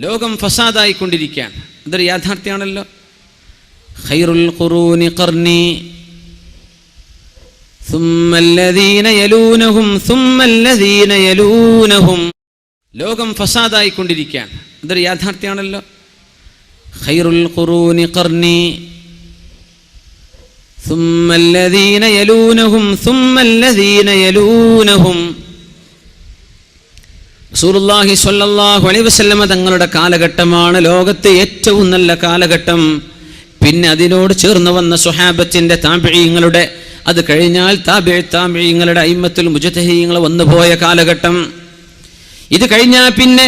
ലോകം ഫസാദായിക്കൊണ്ടിരിക്കുകയാണ്. അതൊരു യാഥാർത്ഥ്യമാണല്ലോ. ഖൈറുൽ ഖുറൂനി ഖർനി സുമ്മല്ലദീന യലൂനഹും സുമ്മല്ലദീന യലൂനഹും. ലോകം ഫസാദായിക്കൊണ്ടിരിക്കുകയാണ്. അതൊരു യാഥാർത്ഥ്യമാണല്ലോ. ഖൈറുൽ ഖുറൂനി ഖർനി സുമ്മല്ലദീന യലൂനഹും സുമ്മല്ലദീന യലൂനഹും. റസൂലുള്ളാഹി സ്വല്ലല്ലാഹു അലൈഹി വസല്ലമ തങ്ങളുടെ കാലഘട്ടമാണ് ലോകത്തെ ഏറ്റവും നല്ല കാലഘട്ടം. പിന്നെ അതിനോട് ചേർന്ന് വന്ന സ്വഹാബത്തിന്റെ താബിഈങ്ങളുടെ, അത് കഴിഞ്ഞാൽ താബിഈങ്ങളുടെ അയിമ്മത്തുൽ മുജ്തഹിദീങ്ങൾ വന്നുപോയ കാലഘട്ടം. ഇത് കഴിഞ്ഞാൽ പിന്നെ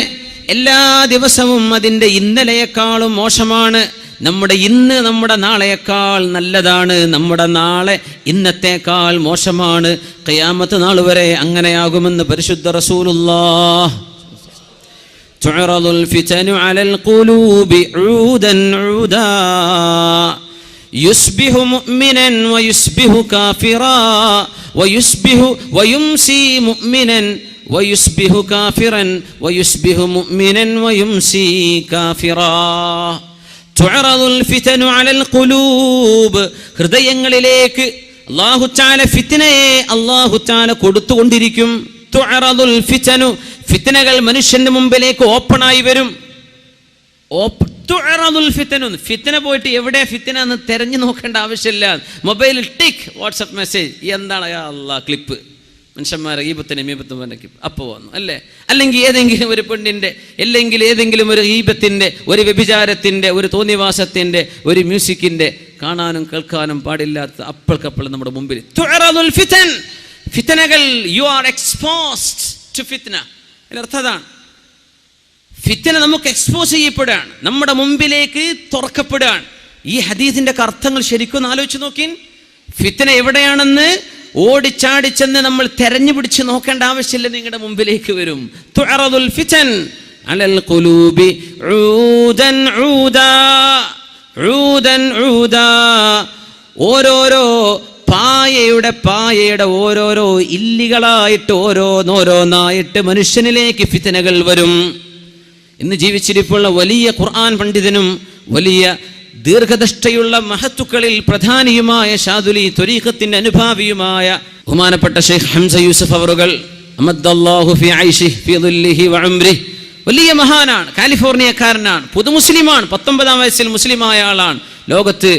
എല്ലാ ദിവസവും അതിൻ്റെ ഇന്നലെയേക്കാളും മോശമാണ്. നമ്മുടെ ഇന്ന് നമ്മുടെ നാളെയേക്കാൾ നല്ലതാണ്. നമ്മുടെ നാളെ ഇന്നത്തേക്കാൾ മോശമാണ്. ഖിയാമത്ത് നാൾ വരെ അങ്ങനെയാകുമെന്ന് പരിശുദ്ധ റസൂലുള്ളാഹ്. തുഅറദുൽ ഫിതനു അലൽ ഖുലൂബി ഊദൻ ഊദാ യുസ്ബിഹു മുഅ്മിനൻ വയുസ്ബിഹു കാഫിറാ വയുസ്ബിഹു വയുംസി മുഅ്മിനൻ വയുസ്ബിഹു കാഫിറൻ വയുസ്ബിഹു മുഅ്മിനൻ വയുംസി കാഫിറാ. തുഅറദുൽ ഫിതനു അലൽ ഖുലൂബ്. ഹൃദയങ്ങളിലേക്ക് അല്ലാഹു തആല ഫിത്നയെ അല്ലാഹു തആല കൊടുത്തുകൊണ്ടിരിക്കും. തുഅറദുൽ ഫിതനു, ഫിത്നകൾ മനുഷ്യന്റെ മുമ്പിലേക്ക് ഓപ്പണായി വരും. തുഅറദുൽ ഫിതനു, ഫിത്ന പോയിട്ട് എവിടെ ഫിത്ന എന്ന് തെരഞ്ഞു നോക്കേണ്ട ആവശ്യമില്ല. മൊബൈലിൽ ടിക്ക് വാട്സപ്പ് മെസ്സേജ്, എന്താണ് യാ അല്ലാഹ് ക്ലിപ്പ്. മനുഷ്യന്മാരെ ഈബത്തിന് മീബത്തും അപ്പോൾ വന്നു അല്ലേ. അല്ലെങ്കിൽ ഏതെങ്കിലും ഒരു പെണ്ണിൻ്റെ, അല്ലെങ്കിൽ ഏതെങ്കിലും ഒരു ഈബത്തിൻ്റെ, ഒരു വ്യഭിചാരത്തിൻ്റെ, ഒരു തോന്നിവാസത്തിൻ്റെ, ഒരു മ്യൂസിക്കിൻ്റെ, കാണാനും കേൾക്കാനും പാടില്ലാത്ത അപ്പോൾക്കപ്പോൾ നമ്മുടെ മുമ്പിൽ തുഅറദുൽ ഫിതൻ. ഫിത്നകൾ, യു ആർ എക്സ്പോസ്ഡ് ടു ഫിത്ന. അതിനർത്ഥതാണ് ഫിത്ന നമുക്ക് എക്സ്പോസ് ചെയ്യപ്പെടുകയാണ്, നമ്മുടെ മുമ്പിലേക്ക് തുറക്കപ്പെടുകയാണ്. ഈ ഹദീസിൻ്റെ അർത്ഥങ്ങൾ ശരിക്കും ആലോചിച്ച് നോക്കി. ഫിത്ന എവിടെയാണെന്ന് ഓടിച്ചാടിച്ചെന്ന് നമ്മൾ തെരഞ്ഞു പിടിച്ച് നോക്കേണ്ട ആവശ്യമില്ല, നിങ്ങളുടെ മുമ്പിലേക്ക് വരും. തുഅറദുൽ ഫിതൻ അലൽ ഖുലൂബി ഊദൻ ഊദാ ഊദൻ ഊദാ. ഓരോരോ പായയുടെ ഓരോരോ ഇല്ലികളായിട്ട് ഓരോന്നായിട്ട് മനുഷ്യനിലേക്ക് ഫിത്നകൾ വരും. ഇന്ന് ജീവിച്ചിരിപ്പുള്ള വലിയ ഖുർആൻ പണ്ഡിതനും വലിയ ദീർഘദൃഷ്ടിയുള്ള മഹത്തുക്കളിൽ പ്രധാനിയുമായ ഷാദുലി ത്വരീഖത്തിന്റെ അനുഭാവിയുമായ ബഹുമാനപ്പെട്ട ഷെയ്ഖ് ഹംസ യൂസഫ് അവറുകൾ അമദ്ദല്ലാഹു ഫി ഐശിഹി ഫി ദില്ലിഹി വ ഉംരിഹി, വലിയ മഹാനാണ്, കാലിഫോർണിയക്കാരനാണ്, പുതുമുസ്ലിമാണ്, 19-ാം വയസ്സിൽ മുസ്ലിമായ ആളാണ്, ലോകത്ത്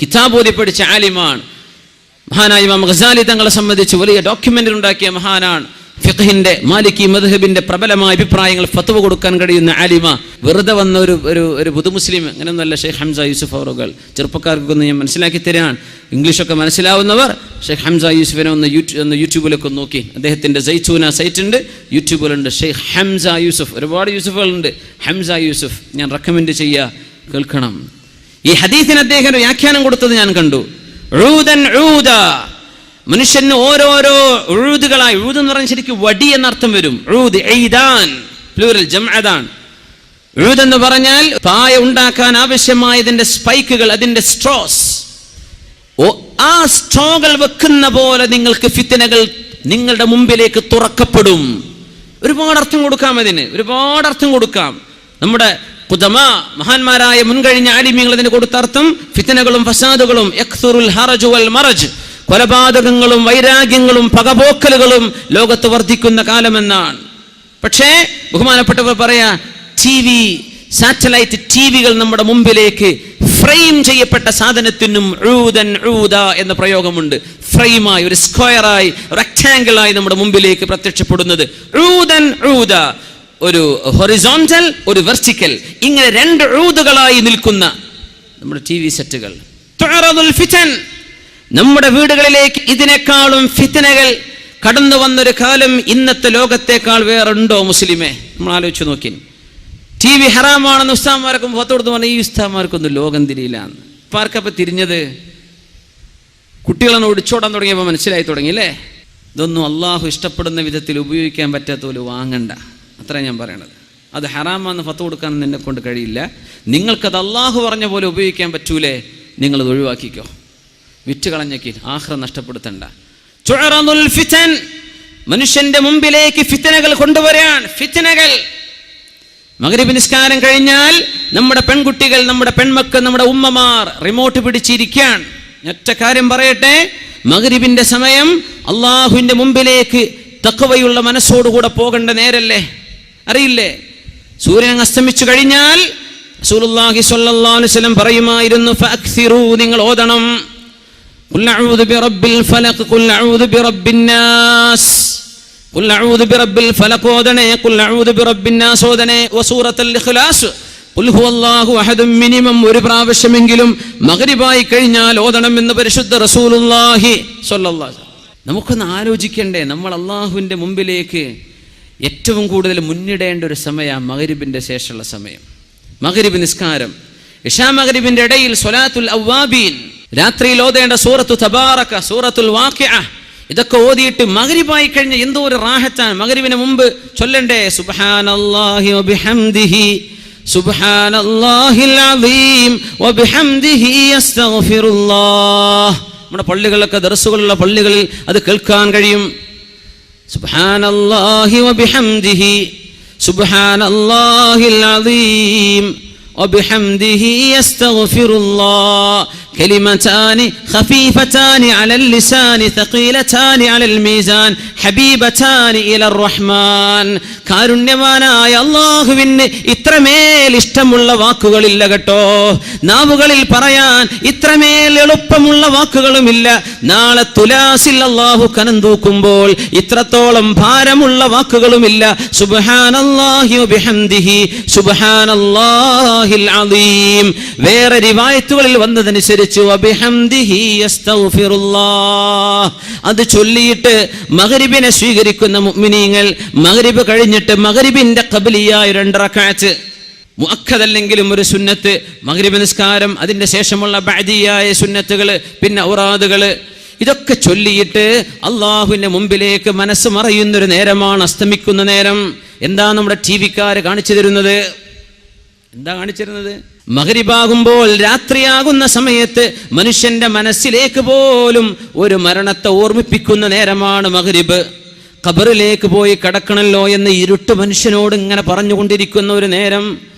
കിതാബോധി പഠിച്ച ആലിമാണ്. മഹാനായ ഇമാം ഗസാലി തങ്ങളെ സംബന്ധിച്ച് വലിയ ഡോക്യുമെന്ററി ഉണ്ടാക്കിയ മഹാനാണ്. ഫിഖ്ഹിന്റെ മാലിക്കി മദ്ഹബിന്റെ പ്രബലമായ അഭിപ്രായങ്ങൾ ഫത്വ കൊടുക്കാൻ കഴിയുന്ന ആലിമ. വെറുതെ വന്ന ഒരു പുതുമുസ്ലിം അങ്ങനെയൊന്നുമല്ല ഷെയ്ഖ് ഹംസ യൂസഫ് അവറുകൾ. ചെറുപ്പക്കാർക്കൊന്ന് ഞാൻ മനസ്സിലാക്കി തരാൻ, ഇംഗ്ലീഷൊക്കെ മനസ്സിലാവുന്നവർ ഷെയ്ഖ് ഹംസ യൂസഫിനെ ഒന്ന് യൂട്യൂബിലൊക്കെ നോക്കി. അദ്ദേഹത്തിന്റെ സൈറ്റൂന സൈറ്റ് ഉണ്ട്, യൂട്യൂബിലുണ്ട്. ഷെയ്ഖ് ഹംസ യൂസഫ്, ഒരുപാട് യൂസഫുകളുണ്ട്. ഹംസ യൂസഫ് ഞാൻ റെക്കമെൻഡ് ചെയ്യുക, കേൾക്കണം. ഈ ഹദീസിന് അദ്ദേഹം വ്യാഖ്യാനം കൊടുത്തത് ഞാൻ കണ്ടു. ഊദൻ ഊദാ, മനുഷ്യന് ഓരോരോ ഉഴുതുകളായി. ഉഴുത് എന്ന് പറഞ്ഞാൽ ശരിക്കും വടി എന്നർത്ഥം വരും. ഉഴുത് എയ്താൻ, പ്ലൂറൽ ജംഅദാൻ. ഉഴുത് എന്ന് പറഞ്ഞാൽ പായ ഉണ്ടാക്കാൻ ആവശ്യമായതിന്റെ സ്പൈക്കുകൾ, അതിന്റെ സ്ട്രോസ്. ആ സ്ട്രോകൾ വെക്കുന്ന പോലെ നിങ്ങൾക്ക് ഫിത്നകൾ നിങ്ങളുടെ മുമ്പിലേക്ക് തുറക്കപ്പെടും. ഒരുപാട് അർത്ഥം കൊടുക്കാം അതിന്, ഒരുപാട് അർത്ഥം കൊടുക്കാം. നമ്മുടെ ഖുദമാ, മഹാന്മാരായ മുൻകഴിഞ്ഞ ആലിമീങ്ങൾ അതിന് കൊടുത്ത അർത്ഥം ഫിത്നകളും ഫസാദുകളും യക്സുറുൽ ഹറജു വൽ മറജ്, കൊലപാതകങ്ങളും വൈരാഗ്യങ്ങളും പകപോക്കലുകളും ലോകത്ത് വർദ്ധിക്കുന്ന കാലമെന്നാണ്. പക്ഷേ ബഹുമാനപ്പെട്ടവർ പറയാ, TV, സാറ്റലൈറ്റ് TVകൾ നമ്മുടെ മുമ്പിലേക്ക് ഫ്രെയിം ചെയ്യപ്പെട്ട സാധനത്തിനും ഊദൻ ഊദാ എന്ന പ്രയോഗമുണ്ട്. ഫ്രെയിമായി, ഒരു സ്ക്വയറായി, റെക്ടാംഗിളായി നമ്മുടെ മുമ്പിലേക്ക് പ്രത്യക്ഷപ്പെടുന്നത് ഊദൻ ഊദാ. ഒരു ഹൊറിസോണ്ടൽ, ഒരു വെർട്ടിക്കൽ, ഇങ്ങനെ രണ്ട് ഊദുകളായി നിൽക്കുന്ന നമ്മുടെ TV സെറ്റുകൾ. തുഅറദുൽ ഫിതൻ, നമ്മുടെ വീടുകളിലേക്ക് ഇതിനേക്കാളും ഫിത്നകൾ കടന്നു വന്നൊരു കാലം ഇന്നത്തെ ലോകത്തേക്കാൾ വേറുണ്ടോ മുസ്ലിമേ? നമ്മൾ ആലോചിച്ച് നോക്കി. TV ഹറാമാണെന്ന് ഉസ്താദ്മാർക്കും ഫത്വ കൊടുത്ത് പറഞ്ഞാൽ ഈ ഉസ്താദ്മാർക്കൊന്നും ലോകം തിരിയില്ല. ഇപ്പം ആർക്കപ്പം തിരിഞ്ഞത്? കുട്ടികളൊന്ന് ഒടിച്ചോടാൻ തുടങ്ങിയപ്പോൾ മനസ്സിലായി തുടങ്ങി അല്ലേ? ഇതൊന്നും അള്ളാഹു ഇഷ്ടപ്പെടുന്ന വിധത്തിൽ ഉപയോഗിക്കാൻ പറ്റാത്ത പോലെ വാങ്ങണ്ട, അത്ര ഞാൻ പറയണത്. അത് ഹറാമാണെന്ന് ഫത്വ കൊടുക്കാൻ എന്നെ കൊണ്ട് കഴിയില്ല. നിങ്ങൾക്കത് അള്ളാഹു പറഞ്ഞ പോലെ ഉപയോഗിക്കാൻ പറ്റൂലേ, നിങ്ങളത് ഒഴിവാക്കിക്കോ. വിറ്റ് കളഞ്ഞേക്ക്, ആഖിറ നഷ്ടപ്പെടുത്തണ്ട. തുഅറദുൽ ഫിതൻ, മനുഷ്യന്റെ മുമ്പിലേക്ക് ഫിത്നകൾ കൊണ്ടുവരാൻ. ഫിത്നകൾ. മഗ്രിബ് നിസ്കാരം കഴിഞ്ഞാൽ നമ്മുടെ പെൺകുട്ടികൾ, നമ്മുടെ പെൺമക്കൾ, നമ്മുടെ ഉമ്മമാർ റിമോട്ട് പിടിച്ചിരിക്കാൻ. ഒറ്റ കാര്യം പറയട്ടെ, മഗ്രിബിന്റെ സമയം അള്ളാഹുവിന്റെ മുമ്പിലേക്ക് തഖ്വയുള്ള മനസ്സോടുകൂടെ പോകേണ്ട നേരല്ലേ? അറിയില്ലേ? സൂര്യൻ അസ്തമിച്ചു കഴിഞ്ഞാൽ റസൂലുള്ളാഹി സ്വല്ലല്ലാഹു അലൈഹി വസല്ലം പറയുമായിരുന്നു, ഫഅക്സിറൂ, നിങ്ങൾ ഓതണം, ഖുൽ അഊദു ബിറബ്ബിൽ ഫലഖ്, ഖുൽ അഊദു ബിറബ്ബിൻ നാസ്, ഖുൽ അഊദു ബിറബ്ബിൽ ഫലഖ് ഓതണേ, ഖുൽ അഊദു ബിറബ്ബിൻ നാസ് ഓതണേ, വസൂറത്തുൽ ഇഖ്ലാസ്, ഖുൽ ഹുവല്ലാഹു അഹദ് മിനിമം ഒരു പ്രാവശ്യമെങ്കിലും മഗ്രിബായി കഴിഞ്ഞാൽ ഓതണം എന്ന് പരിശുദ്ധ റസൂലുള്ളാഹി സ്വല്ലല്ലാഹു അലൈഹി വസല്ലം. നമുക്കൊന്ന് ആലോചിക്കണ്ടേ, നമ്മൾ അള്ളാഹുവിന്റെ മുമ്പിലേക്ക് ഏറ്റവും കൂടുതൽ മുന്നിടേണ്ട ഒരു സമയം മഗ്രിബിന്റെ ശേഷമുള്ള സമയം. മഗ്രിബ് നിസ്കാരം, ഇശാ മഗ്രിബിന്റെ ഇടയിൽ സ്വലാത്തുൽ അവ്വാബീൻ, രാത്രിയിൽ ഓതേണ്ട സൂറത്തു തബാറക, സൂറത്തുൽ വാഖിഅ, ഇതൊക്കെ ഓതിയിട്ട് മഗ്രിബായി കഴിഞ്ഞ എന്തോ ഒരു റാഹത്താണ്. മഗ്രിബിന് മുമ്പ് ചൊല്ലണ്ടേ സുബ്ഹാനല്ലാഹി വബിഹംദിഹി, സുബ്ഹാനല്ലാഹിൽ അസീം വബിഹംദിഹി അസ്തഗ്ഫിറുല്ലാഹ്. നമ്മുടെ പള്ളികളിലൊക്കെ ദർസുകളുള്ള പള്ളികളിൽ അത് കേൾക്കാൻ കഴിയും. സുബ്ഹാനല്ലാഹി വബിഹംദിഹി, സുബ്ഹാനല്ലാഹിൽ അസീം വബിഹംദിഹി അസ്തഗ്ഫിറുല്ലാഹ്. കലിമതാനി ഖഫീഫതാനി അലൽ ലിസാനി തഖീലതാനി അലൽ മീസാൻ ഹബീബതാനി ഇലർ റഹ്മാൻ. കാരുണ്യവാനായ അല്ലാഹുവിന് ഇത്രമേൽ ഇഷ്ടമുള്ള വാക്കുകളില്ല കേട്ടോ. നാവുകളിൽ പറയാൻ ഇത്രമേൽ എളുപ്പമുള്ള വാക്കുകളുമില്ല. നാളെ തുലാസിൽ അല്ലാഹു കനം തൂക്കുമ്പോൾ ഇത്രത്തോളം ഭാരമുള്ള വാക്കുകളുമില്ല. സുബ്ഹാനല്ലാഹി വബിഹംദിഹി, സുബ്ഹാനല്ലാഹിൽ അസീം. വേറെ റിവായത്തുകളിൽ വന്നതനുസരിച്ച് വബിഹംദിഹി അസ്തഗ്ഫിറുല്ലാഹ്. അത് ചൊല്ലിയിട്ട് മഗ്രിബിനെ സ്വീകരിക്കുന്ന മുഅ്മിനീങ്ങൾ മഗ്രിബ് കഴിഞ്ഞിട്ട് മഗ്രിബിന്റെ ഖബ്ലിയായ 2 റക്അത്ത്, മുഅക്കദല്ലെങ്കിലും ഒരു സുന്നത്ത്, മഗ്രിബ് നിസ്കാരം, അതിന്റെ ശേഷമുള്ള ബഅദിയായ സുന്നത്തുകൾ, പിന്നെ ഔറാദുകൾ, ഇതൊക്കെ ചൊല്ലിയിട്ട് അള്ളാഹുവിന്റെ മുമ്പിലേക്ക് മനസ്സ് മറയുന്നൊരു നേരമാണ് അസ്തമിക്കുന്ന നേരം. എന്താ നമ്മുടെ ടിവിക്കാര് കാണിച്ചു തരുന്നത്? എന്താ കാണിച്ചിരുന്നത്? മഗ്രിബാകുമ്പോൾ, രാത്രിയാകുന്ന സമയത്ത് മനുഷ്യന്റെ മനസ്സിലേക്ക് പോലും ഒരു മരണത്തെ ഓർമ്മിപ്പിക്കുന്ന നേരമാണ് മഗ്രിബ്. ഖബറിലേക്ക് പോയി കിടക്കണല്ലോ എന്ന് ഇരുട്ട് മനുഷ്യനോട് ഇങ്ങനെ പറഞ്ഞുകൊണ്ടിരിക്കുന്ന ഒരു നേരം.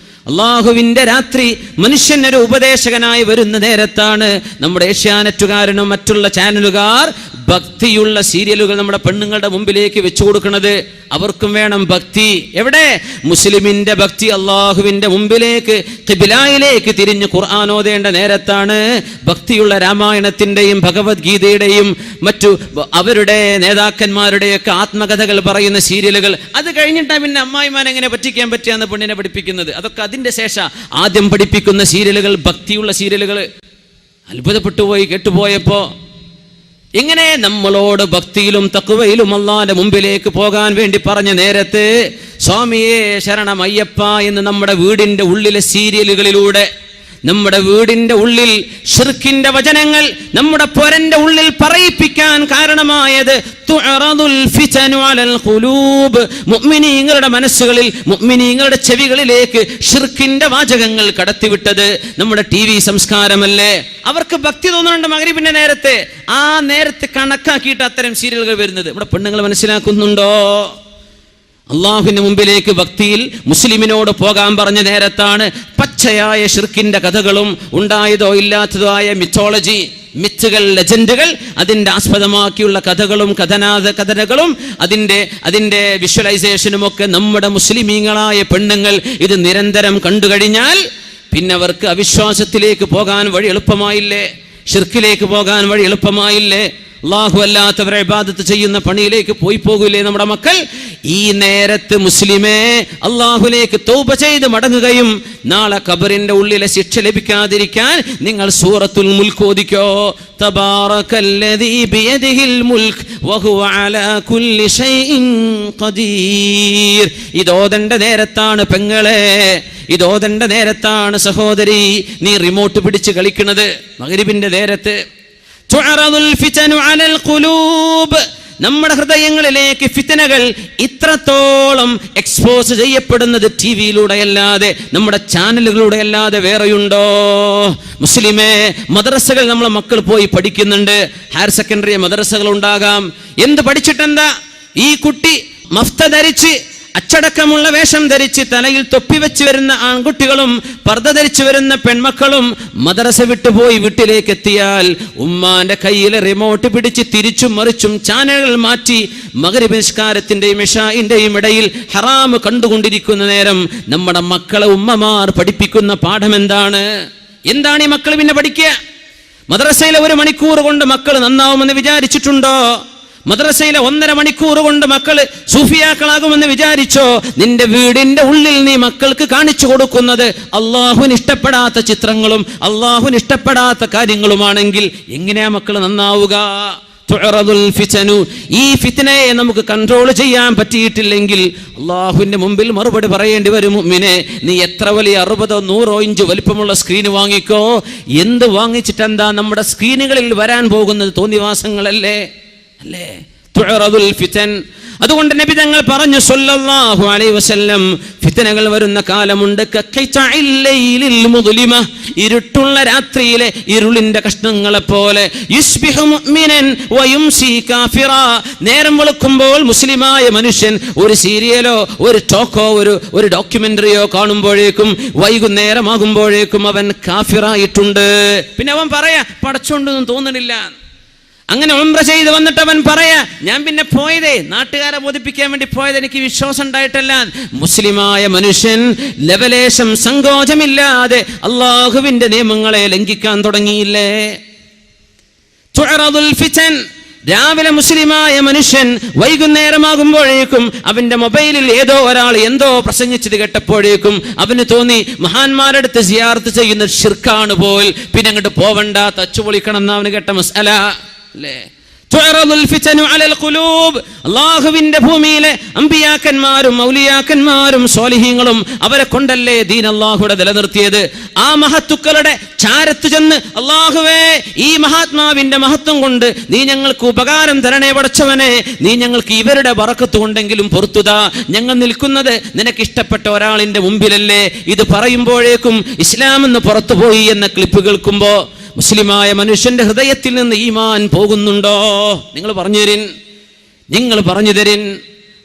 അള്ളാഹുവിന്റെ രാത്രി മനുഷ്യനൊരു ഉപദേശകനായി വരുന്ന നേരത്താണ് നമ്മുടെ ഏഷ്യാനെറ്റുകാരനും മറ്റുള്ള ചാനലുകാർ ഭക്തിയുള്ള സീരിയലുകൾ നമ്മുടെ പെണ്ണുങ്ങളുടെ മുമ്പിലേക്ക് വെച്ചു കൊടുക്കുന്നത്. അവർക്കും വേണം ഭക്തി. എവിടെ? മുസ്ലിമിന്റെ ഭക്തി അള്ളാഹുവിന്റെ മുമ്പിലേക്ക്, ഖിബ്ലയിലേക്ക് തിരിഞ്ഞ് ഖുർആൻ ഓതേണ്ട നേരത്താണ് ഭക്തിയുള്ള രാമായണത്തിന്റെയും ഭഗവത്ഗീതയുടെയും മറ്റു അവരുടെ നേതാക്കന്മാരുടെയൊക്കെ ആത്മകഥകൾ പറയുന്ന സീരിയലുകൾ. അത് കഴിഞ്ഞിട്ടാണ് പിന്നെ അമ്മായിമാൻ എങ്ങനെ പറ്റിക്കാൻ പറ്റിയാന്ന് പെണ്ണിനെ പഠിപ്പിക്കുന്നത്. അതൊക്കെ അതിന്റെ ശേഷം ആദ്യം പഠിപ്പിക്കുന്ന സീരിയലുകൾ ഭക്തിയുള്ള സീരിയലുകൾ. അത്ഭുതപ്പെട്ടു പോയി കേട്ടുപോയപ്പോ. ഇങ്ങനെ നമ്മളോട് ഭക്തിയിലും തഖ്വയിലും അല്ലാഹുവിന്റെ മുമ്പിലേക്ക് പോകാൻ വേണ്ടി പറഞ്ഞ നേരത്ത് സ്വാമിയേ ശരണം അയ്യപ്പ എന്ന് നമ്മുടെ വീടിന്റെ ഉള്ളിലെ സീരിയലുകളിലൂടെ, നമ്മുടെ വീടിന്റെ ഉള്ളിൽ ശിർക്കിന്റെ വചനങ്ങൾ നമ്മുടെ പൊരന്റെ ഉള്ളിൽ പറയിപ്പിക്കാൻ കാരണമായത് തുഅറദുൽ ഫിതനു അലൽ ഖുലൂബ്, മുഅ്മിനീങ്ങളുടെ മനസ്സുകളിൽ, മുഅ്മിനീങ്ങളുടെ ചെവികളിലേക്ക് ശിർക്കിന്റെ വാചകങ്ങൾ കടത്തിവിട്ടത് നമ്മുടെ ടിവി സംസ്കാരമല്ലേ. അവർക്ക് ഭക്തി തോന്നുന്നുണ്ട് മഗ്രിബിന്റെ നേരത്തെ. ആ നേരത്തെ കണക്കാക്കിയിട്ട് അത്തരം സീരിയലുകൾ വരുന്നത്. നമ്മുടെ പെണ്ണുങ്ങൾ മനസ്സിലാക്കുന്നുണ്ടോ? അള്ളാഹുവിന്റെ മുമ്പിലേക്ക് ഭക്തിയിൽ മുസ്ലിമിനോട് പോകാൻ പറഞ്ഞ നേരത്താണ് പച്ചയായ ശിർക്കിന്റെ കഥകളും ഉണ്ടായതോ ഇല്ലാത്തതോ ആയ മിത്തോളജി, മിത്തുകൾ, ലെജൻഡുകൾ, അതിന്റെ ആസ്പദമാക്കിയുള്ള കഥകളും കഥനകളും അതിന്റെ വിഷ്വലൈസേഷനും ഒക്കെ നമ്മുടെ മുസ്ലിമീങ്ങളായ പെണ്ണുങ്ങൾ ഇത് നിരന്തരം കണ്ടു കഴിഞ്ഞാൽ പിന്നെ അവർക്ക് അവിശ്വാസത്തിലേക്ക് പോകാൻ വഴി എളുപ്പമായില്ലേ? ശിർക്കിലേക്ക് പോകാൻ വഴി എളുപ്പമായില്ലേ? അല്ലാഹു അല്ലാത്തവരെ ഇബാദത്ത് ചെയ്യുന്ന പണിയിലേക്ക് പോകൂലേ നമ്മുടെ മക്കൾ? ഈ നേരത്ത് മുസ്ലിമേ അല്ലാഹുവിലേക്ക് തൗബ ചെയ്ത് മടങ്ങുകയും നാളെ ഖബറിന്റെ ഉള്ളിലെ ശിക്ഷ ലഭിക്കാതിരിക്കാൻ നിങ്ങൾ സൂറത്തുൽ മുൽക്ക് ഓദിക്കോ. തബാറകല്ലദീ ബിയദിഹിൽ മുൽക്ക് വഹുവ അലാ കുല്ലി ഷൈഇൻ ഖദീർ. ഇതോദണ്ട നേരത്താണ് പെങ്ങളെ, ഇതോദണ്ട നേരത്താണ് സഹോദരി നീ റിമോട്ട് പിടിച്ച് കളിക്കുന്നത്. മഗ്രിബിന്റെ നേരത്ത് തുഅറദുൽ ഫിതനു അലൽ ഖുലൂബ്, നമ്മുടെ ഹൃദയങ്ങളിലേക്ക് ഫിത്നകൾ ഇത്രത്തോളം എക്സ്പോസ് ചെയ്യപ്പെടുന്നത് ടിവിയിലൂടെ അല്ലാതെ, നമ്മുടെ ചാനലുകളിലൂടെ അല്ലാതെ വേറെയുണ്ടോ? മുസ്ലിമേ, മദ്രസകൾ നമ്മളെ മക്കൾ പോയി പഠിക്കുന്നുണ്ട്. ഹയർ സെക്കൻഡറി മദ്രസകൾ ഉണ്ടാകാം. എന്ത് പഠിച്ചിട്ടെന്താ? ഈ കുട്ടി മഫ്ത ധരിച്ച് അച്ചടക്കമുള്ള വേഷം ധരിച്ച് തലയിൽ തൊപ്പി വെച്ച് വരുന്ന ആൺകുട്ടികളും പർദ്ദ ധരിച്ചു വരുന്ന പെൺമക്കളും മദ്രസ വിട്ടുപോയി വീട്ടിലേക്ക് എത്തിയാൽ ഉമ്മാന്റെ കയ്യിലെ റിമോട്ട് പിടിച്ച് തിരിച്ചും മറിച്ചും ചാനലുകൾ മാറ്റി മഗ്‌രിബ് നിസ്കാരത്തിന്റെയും ഇശാഇന്റെയും ഇടയിൽ ഹറാം കണ്ടുകൊണ്ടിരിക്കുന്ന നേരം നമ്മുടെ മക്കളെ ഉമ്മമാർ പഠിപ്പിക്കുന്ന പാഠം എന്താണ് ഈ മക്കൾ പിന്നെ പഠിക്കുക? മദ്രസയിലെ 1 മണിക്കൂർ കൊണ്ട് മക്കൾ നന്നാവുമെന്ന് വിചാരിച്ചിട്ടുണ്ടോ? മദ്രസയിലെ 1.5 മണിക്കൂർ കൊണ്ട് മക്കള് സൂഫിയാക്കളാകുമെന്ന് വിചാരിച്ചോ? നിന്റെ വീടിന്റെ ഉള്ളിൽ നീ മക്കൾക്ക് കാണിച്ചു കൊടുക്കുന്നത് അള്ളാഹുവിന് ഇഷ്ടപ്പെടാത്ത ചിത്രങ്ങളും അള്ളാഹുവിന് ഇഷ്ടപ്പെടാത്ത കാര്യങ്ങളുമാണെങ്കിൽ എങ്ങനെയാ മക്കൾ നന്നാവുക? ഈ ഫിത്നയെ നമുക്ക് കൺട്രോൾ ചെയ്യാൻ പറ്റിയിട്ടില്ലെങ്കിൽ അള്ളാഹുവിന്റെ മുമ്പിൽ മറുപടി പറയേണ്ടി വരും. മുഅ്മിനേ, നീ എത്ര വലിയ 60 100 ഇഞ്ച് വലിപ്പമുള്ള സ്ക്രീൻ വാങ്ങിക്കോ, എന്ത് വാങ്ങിച്ചിട്ടെന്താ? നമ്മുടെ സ്ക്രീനുകളിൽ വരാൻ പോകുന്നത് തോന്നിവാസങ്ങളല്ലേ? അല്ലേ? തുഅറദുൽ ഫിതൻ. അതുകൊണ്ട് നബി തങ്ങൾ പറഞ്ഞു സല്ലല്ലാഹു അലൈഹി വസല്ലം, ഫിത്നകൾ വരുന്ന കാലമുണ്ട്. ഇരുട്ടുള്ള രാത്രിയിലെ ഇരുളിന്റെ കഷ്ണങ്ങളെ പോലെ. യുസ്ബിഹു മുഅ്മിനൻ വയുംസി കാഫിറാ. നേരം വെളുക്കുമ്പോൾ മുസ്ലിമായ മനുഷ്യൻ ഒരു സീരിയലോ ഒരു ടോക്കോ ഒരു ഡോക്യുമെന്ററിയോ കാണുമ്പോഴേക്കും വൈകുന്നേരമാകുമ്പോഴേക്കും അവൻ കാഫിറായിട്ടുണ്ട്. പിന്നെ അവൻ പറയാ പടച്ചോണ്ടൊന്നും തോന്നണില്ല. അങ്ങനെ ഉംറ ചെയ്ത് വന്നിട്ട് അവൻ പറയാ, ഞാൻ പിന്നെ പോയതേ നാട്ടുകാരെ ബോധിപ്പിക്കാൻ വേണ്ടി പോയത്, എനിക്ക് വിശ്വാസം ഉണ്ടായിട്ടല്ല. മുസ്ലിമായ മനുഷ്യൻ ലവലേശം സങ്കോചമില്ലാതെ അള്ളാഹുവിന്റെ നിയമങ്ങളെ ലംഘിക്കാൻ തുടങ്ങിയില്ലേ? തുഅറദുൽ ഫിതൻ. രാവിലെ മുസ്ലിമായ മനുഷ്യൻ വൈകുന്നേരമാകുമ്പോഴേക്കും അവന്റെ മൊബൈലിൽ ഏതോ ഒരാൾ എന്തോ പ്രസംഗിച്ചത് കേട്ടപ്പോഴേക്കും അവന് തോന്നി മഹാന്മാരുടെ അടുത്ത് സിയാറത്ത് ചെയ്യുന്നത് ശിർക്കാണ് പോൽ, പിന്നെ അങ്ങോട്ട് പോവണ്ട, തച്ചുപൊളിക്കണം എന്ന് അവന് കേട്ട മസ്അല അല്ലേ? അള്ളാഹുവിന്റെ ഭൂമിയിലെ അമ്പിയാക്കന്മാരും ഔലിയാക്കന്മാരും സ്വാലിഹീങ്ങളും അവരെ കൊണ്ടല്ലേ ദീൻ അള്ളാഹുടെ നിലനിർത്തിയത്. ആ മഹത്തുക്കളുടെ ചാരത്ത് ചെന്ന് അള്ളാഹുവേ, ഈ മഹാത്മാവിന്റെ മഹത്വം കൊണ്ട് നീ ഞങ്ങൾക്ക് ഉപകാരം തരണേ പടച്ചവനെ, നീ ഞങ്ങൾക്ക് ഇവരുടെ ബറക്കത്ത് കൊണ്ടെങ്കിലും പൊറുത്തുതാ, ഞങ്ങൾ നിൽക്കുന്നത് നിനക്ക് ഇഷ്ടപ്പെട്ട ഒരാളിന്റെ മുമ്പിലല്ലേ. ഇത് പറയുമ്പോഴേക്കും ഇസ്ലാം എന്ന് പുറത്തുപോയി എന്ന ക്ലിപ്പ് കേൾക്കുമ്പോ മുസ്ലിമായ മനുഷ്യന്റെ ഹൃദയത്തിൽ നിന്ന് ഈമാൻ പോകുന്നുണ്ടോ? നിങ്ങൾ പറഞ്ഞു തരിൻ.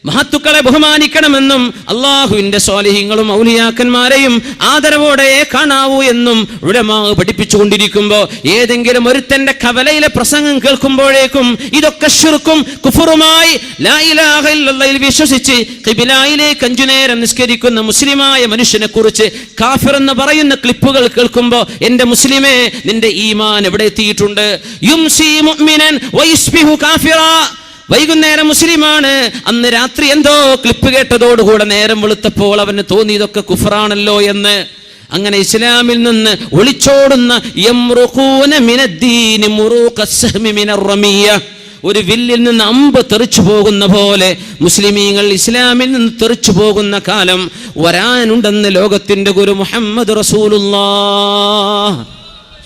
മഹത്തുക്കളെ ബഹുമാനിക്കണമെന്നും അള്ളാഹുവിന്റെ സ്വാലിഹീങ്ങളും ഔലിയാക്കന്മാരെയും ആദരവോടെ കാണാവൂ എന്നും ഉലമാ പഠിപ്പിച്ചുകൊണ്ടിരിക്കുമ്പോ ഏതെങ്കിലും ഒരുത്തന്റെ കവലയിലെ പ്രസംഗം കേൾക്കുമ്പോഴേക്കും ഇതൊക്കെ ശിർക്കും കുഫറുമായി ലാ ഇലാഹ ഇല്ലല്ലാഹ് വിശ്വസിച്ച് ഖിബിലയിലേക്ക് 5 നേരം നിസ്കരിക്കുന്ന മുസ്ലിമായ മനുഷ്യനെ കുറിച്ച് കാഫിർ എന്ന് പറയുന്ന ക്ലിപ്പുകൾ കേൾക്കുമ്പോ എന്റെ മുസ്ലിമേ, നിന്റെ ഈമാൻ എവിടെ എത്തിയിട്ടുണ്ട്? യുംസി മുഅ്മിനൻ വയസ്ബിഹു കാഫിറാ. വൈകുന്നേരം മുസ്ലിമാണ്, അന്ന് രാത്രി എന്തോ ക്ലിപ്പ് കേട്ടതോടുകൂടെ നേരം വെളുത്തപ്പോൾ അവന് തോന്നി ഇതൊക്കെ കുഫറാണല്ലോ എന്ന്. അങ്ങനെ ഇസ്ലാമിൽ നിന്ന് ഒളിച്ചോടുന്ന ഒരു വില്ലിൽ നിന്ന് അമ്പ് തെറിച്ചു പോകുന്ന പോലെ മുസ്ലിമീങ്ങൾ ഇസ്ലാമിൽ നിന്ന് തെറിച്ചു പോകുന്ന കാലം വരാനുണ്ടെന്ന് ലോകത്തിന്റെ ഗുരു മുഹമ്മദ് റസൂലുള്ളാഹ്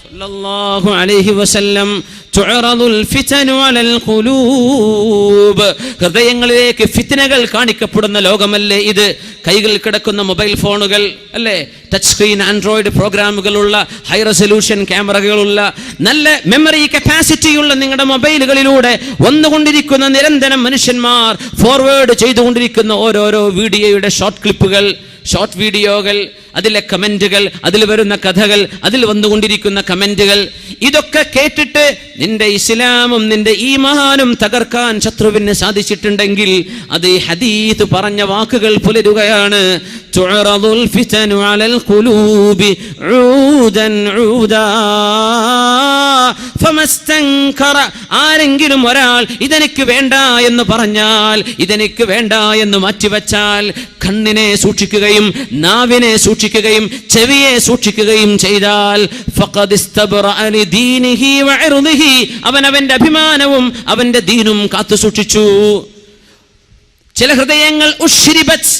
സല്ലല്ലാഹു അലൈഹി വസല്ലം. തുഅറദുൽ ഫിതനു അലൽ ഖുലൂബ്. ഹൃദയങ്ങളിലേക്ക് ഫിത്നകൾ കാണിക്കപ്പെടുന്ന ലോകമല്ലേ ഇത്? കൈകളിൽ കിടക്കുന്ന മൊബൈൽ ഫോണുകൾ അല്ലേ, ടച്ച് സ്ക്രീൻ ആൻഡ്രോയിഡ് പ്രോഗ്രാമുകളുള്ള ഹൈ റെസൊല്യൂഷൻ ക്യാമറകളുള്ള നല്ല മെമ്മറി കപ്പാസിറ്റിയുള്ള നിങ്ങളുടെ മൊബൈലുകളിലൂടെ വന്നുകൊണ്ടിരിക്കുന്ന നിരന്തരം മനുഷ്യന്മാർ ഫോർവേഡ് ചെയ്തുകൊണ്ടിരിക്കുന്ന ഓരോരോ വീഡിയോയുടെ ഷോർട്ട് ക്ലിപ്പുകൾ, ഷോർട്ട് വീഡിയോകൾ, അതിലെ കമന്റുകൾ, അതിൽ വരുന്ന കഥകൾ, അതിൽ വന്നുകൊണ്ടിരിക്കുന്ന കമന്റുകൾ, ഇതൊക്കെ കേട്ടിട്ട് നിന്റെ ഇസ്ലാമും നിന്റെ ഈമാനും തകർക്കാൻ ശത്രുവിന് സാധിച്ചിട്ടുണ്ടെങ്കിൽ അത് ഈ ഹദീസ് പറഞ്ഞ വാക്കുകൾ പുലരുകയാണ്. തുഅറദുൽ ഫിതനു അലൽ ഖുലൂബി ഊദൻ ഊദാ ഫമസ്തൻകറ. ആരെങ്കിലും ഒരാൾ ഇതെനിക്ക് വേണ്ട എന്ന് പറഞ്ഞാൽ, ഇതെനിക്ക് വേണ്ട എന്ന് മാറ്റിവെച്ചാൽ, കണ്ണിനെ സൂക്ഷിക്കുകയും നാവിനെ സൂക്ഷിക്കുകയും ചെവിയെ സൂക്ഷിക്കുകയും ചെയ്താൽ ഫഖദ് ഇസ്തബ്റഅ ലിദീനിഹി വഇർദിഹി, അവൻ അവന്റെ അഭിമാനവും അവന്റെ ദീനും കാത്തു സൂക്ഷിച്ചു. ചില ഹൃദയങ്ങൾ ഉശ്രിബത്,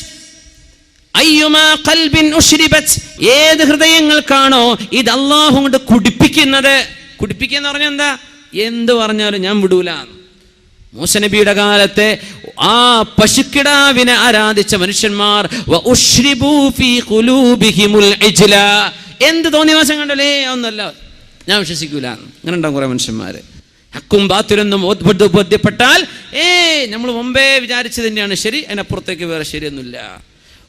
അയ്യുമാ ഖൽബിൻ ഉശ്രിബത്, ഏത് ഹൃദയങ്ങൾക്കാണോ ഇത് അല്ലാഹു കൊണ്ട് കുടിപ്പിക്കുന്നത്. കുടിപ്പിക്കുക എന്ന് പറഞ്ഞാൽ എന്താ? എന്ത് പറഞ്ഞാലും ഞാൻ വിടൂല. മൂസ നബിയുടെ കാലത്തെ ആ പശുക്കിടാവിനെ ആരാധിച്ച മനുഷ്യന്മാർ എന്ത് തോന്നിവാസം കണ്ടല്ലേ, ഒന്നല്ല ഞാൻ വിശ്വസിക്കൂല. അങ്ങനെ ഉണ്ടാവും കുറെ മനുഷ്യന്മാര്. ഹക്കും ബാത്തിലെന്നും ബോധ്യപ്പെട്ടാൽ നമ്മൾ മുമ്പേ വിചാരിച്ചത് തന്നെയാണ് ശരി, അതിനപ്പുറത്തേക്ക് വേറെ ശരിയൊന്നുമില്ല.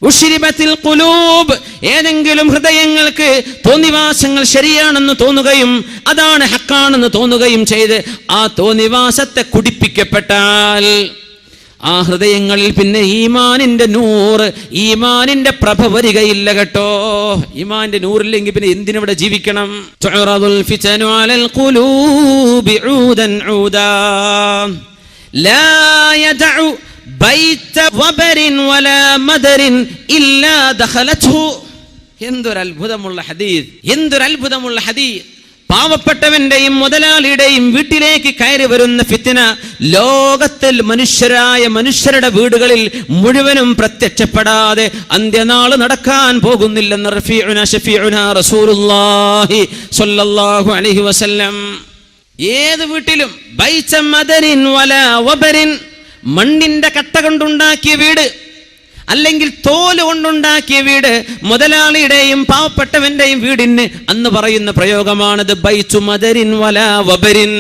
ഉശ്രിബത്തിൽ ഖുലൂബ്, ഏതെങ്കിലും ഹൃദയങ്ങൾക്ക് തോന്നിവാസങ്ങൾ ശരിയാണെന്ന് തോന്നുകയും അതാണ് ഹക്കാണെന്ന് തോന്നുകയും ചെയ്ത് ആ തോന്നിവാസത്തെ കുടിപ്പിക്കപ്പെട്ടാൽ ആ ഹൃദയങ്ങളിൽ പിന്നെ ഈമാനിന്റെ നൂറ്, ഈമാനിന്റെ പ്രഭ വരികയില്ല കേട്ടോ. ഈമാനിന്റെ നൂറില്ലെങ്കിൽ പിന്നെ എന്തിനിവിടെ ജീവിക്കണം? തുഅറദുൽ ഫിതനു അലൽ ഖുലൂബി ഊദൻ ഊദാ ലാ യദഉ ബൈത വബരിൻ വലാ മദരിൻ ഇല്ലാ ദഖലത്ഹു. എന്തൊരു അത്ഭുതമുള്ള ഹദീസ്, എന്തൊരു അത്ഭുതമുള്ള ഹദീസ്. പാവപ്പെട്ടവന്റെയും മുതലാളിയുടെയും വീട്ടിലേക്ക് കയറി വരുന്ന ഫിത്ന ലോകത്തിൽ മനുഷ്യരുടെ വീടുകളിൽ മുഴുവനും പ്രത്യക്ഷപ്പെടാതെ അന്ത്യനാള് നടക്കാൻ പോകുന്നില്ലെന്ന് റഫീഉനാ ശഫീഉനാ റസൂലുള്ളാഹി സ്വല്ലല്ലാഹു അലൈഹി വസല്ലം. ഏത് വീട്ടിലും ബൈത മദരിൻ വലാ വബരിൻ, മണ്ണിന്റെ കട്ട കൊണ്ടുണ്ടാക്കിയ വീട് അല്ലെങ്കിൽ തോല് കൊണ്ടുണ്ടാക്കിയ വീട്, മുതലാളിയുടെയും പാവപ്പെട്ടവന്റെയും വീടിന് അന്ന് പറയുന്ന പ്രയോഗമാണത് ബൈതു മദരിൻ വലാ വബരിൻ.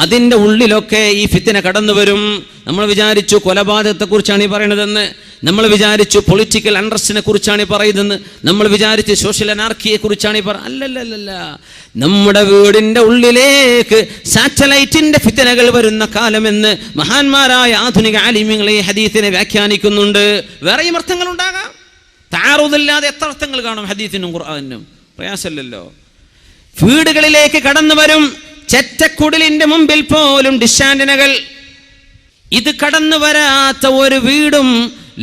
അതിൻ്റെ ഉള്ളിലൊക്കെ ഈ ഫിത്ന കടന്നു വരും. നമ്മൾ വിചാരിച്ചു കൊലപാതകത്തെ കുറിച്ചാണ് ഈ പറയുന്നതെന്ന്, നമ്മൾ വിചാരിച്ചു പൊളിറ്റിക്കൽ അൺറസ്റ്റിനെ കുറിച്ചാണ് ഈ പറയുന്നതെന്ന്, നമ്മൾ വിചാരിച്ചു സോഷ്യൽ അനാർക്കിയെ കുറിച്ചാണ് ഈ അല്ലല്ല. നമ്മുടെ വീടിന്റെ ഉള്ളിലേക്ക് സാറ്റലൈറ്റിന്റെ ഫിത്നകൾ വരുന്ന കാലമെന്ന് മഹാന്മാരായ ആധുനിക ആലിമ്യങ്ങൾ ഈ ഹദീസിനെ വ്യാഖ്യാനിക്കുന്നുണ്ട്. വേറെയും അർത്ഥങ്ങൾ ഉണ്ടാകാം, താറുദില്ലാതെ എത്ര അർത്ഥങ്ങൾ കാണും ഹദീസിനും ഖുർആനിനും, പ്രയാസമില്ലല്ലോ. വീടുകളിലേക്ക് കടന്നു വരും ചെറ്റക്കുടലിന്റെ മുമ്പിൽ പോലും ഡിഷാന്റിനകൾ. ഇത് കടന്നു വരാത്ത ഒരു വീടും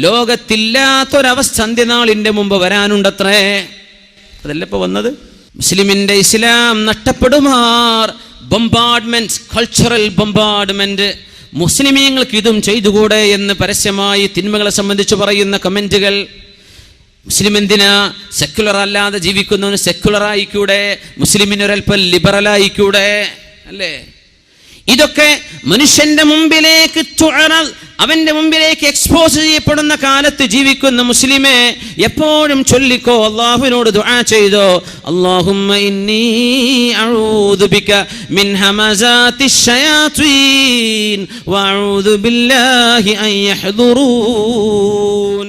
ലോകത്തില്ലാത്തൊരവസ്ഥ അന്ത്യനാളിന്റെ മുമ്പ് വരാനുണ്ടത്രേ. അതല്ല ഇപ്പൊ വന്നത്. മുസ്ലിമിന്റെ ഇസ്ലാം നഷ്ടപ്പെടുമാർ ബൊംബാർഡ്മെന്റ്, കൾച്ചറൽ ബൊംബാർഡ്മെന്റ്. മുസ്ലിമീങ്ങൾക്ക് ഇതും ചെയ്തുകൂടെ എന്ന് പരസ്യമായി തിന്മകളെ സംബന്ധിച്ച് പറയുന്ന കമന്റുകൾ. മുസ്ലിം എന്തിനാ സെക്യുലർ അല്ലാതെ ജീവിക്കുന്നവന് സെക്യുലർ ആയിക്കൂടെ, മുസ്ലിമിനൊരൽപ്പം ലിബറൽ ആയിക്കൂടെ, അല്ലേ? ഇതൊക്കെ മനുഷ്യന്റെ മുമ്പിലേക്ക് അവന്റെ മുമ്പിലേക്ക് എക്സ്പോസ് ചെയ്യപ്പെടുന്ന കാലത്ത് ജീവിക്കുന്ന മുസ്ലിമെ എപ്പോഴും ചൊല്ലിക്കോ, അല്ലാഹുവിനോട് ദുആ ചെയ്തോ, അല്ലാഹുമ്മ ഇന്നി അഊദു ബിക മിൻ ഹമസാത്തിശ് ശയാത്വീൻ വഅഊദു ബില്ലാഹി അൻ യഹ്ദുറൂൻ.